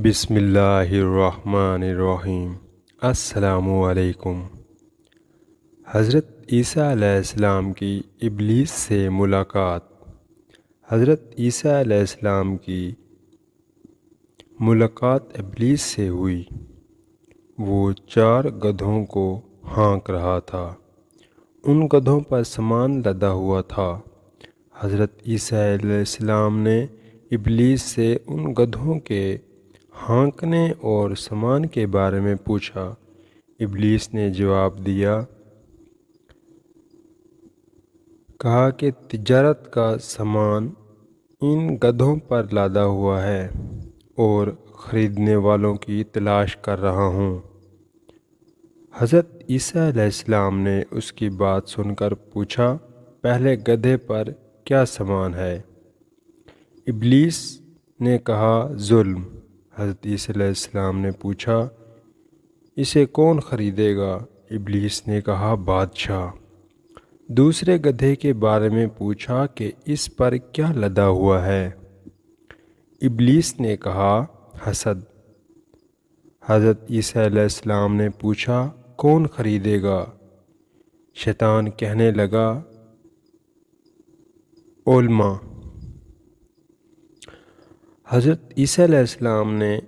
بسم اللہ الرحمن الرحیم۔ السلام علیکم۔ حضرت عیسیٰ علیہ السلام کی ابلیس سے ملاقات۔ حضرت عیسیٰ علیہ السلام کی ملاقات ابلیس سے ہوئی۔ وہ 4 گدھوں کو ہانک رہا تھا۔ ان گدھوں پر سامان لدا ہوا تھا۔ حضرت عیسیٰ علیہ السلام نے ابلیس سے ان گدھوں کے ہانکنے اور سامان کے بارے میں پوچھا۔ ابلیس نے جواب دیا، کہا کہ تجارت کا سامان ان گدھوں پر لادا ہوا ہے اور خریدنے والوں کی تلاش کر رہا ہوں۔ حضرت عیسیٰ علیہ السلام نے اس کی بات سن کر پوچھا، پہلے گدھے پر کیا سامان ہے؟ ابلیس نے کہا، ظلم۔ حضرت عیسیٰ علیہ السلام نے پوچھا، اسے کون خریدے گا؟ ابلیس نے کہا، بادشاہ۔ دوسرے گدھے کے بارے میں پوچھا کہ اس پر کیا لدا ہوا ہے؟ ابلیس نے کہا، حسد۔ حضرت عیسیٰ علیہ السلام نے پوچھا، کون خریدے گا؟ شیطان کہنے لگا، علماء۔ حضرت عیسیٰ علیہ السلام نے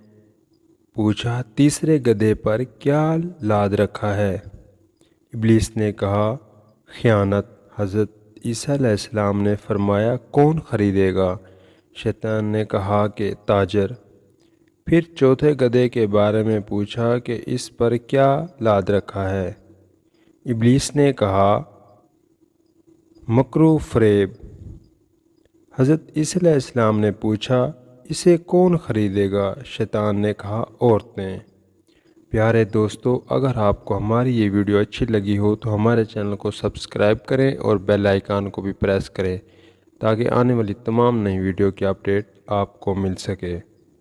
پوچھا، تیسرے گدھے پر کیا لاد رکھا ہے؟ ابلیس نے کہا، خیانت۔ حضرت عیسیٰ علیہ السلام نے فرمایا، کون خریدے گا؟ شیطان نے کہا کہ تاجر۔ پھر چوتھے گدھے کے بارے میں پوچھا کہ اس پر کیا لاد رکھا ہے؟ ابلیس نے کہا، مکرو فریب۔ حضرت عیسیٰ علیہ السلام نے پوچھا، اسے کون خریدے گا؟ شیطان نے کہا، عورتیں۔ پیارے دوستو، اگر آپ کو ہماری یہ ویڈیو اچھی لگی ہو تو ہمارے چینل کو سبسکرائب کریں اور بیل آئیکن کو بھی پریس کریں تاکہ آنے والی تمام نئی ویڈیو کی اپڈیٹ آپ کو مل سکے۔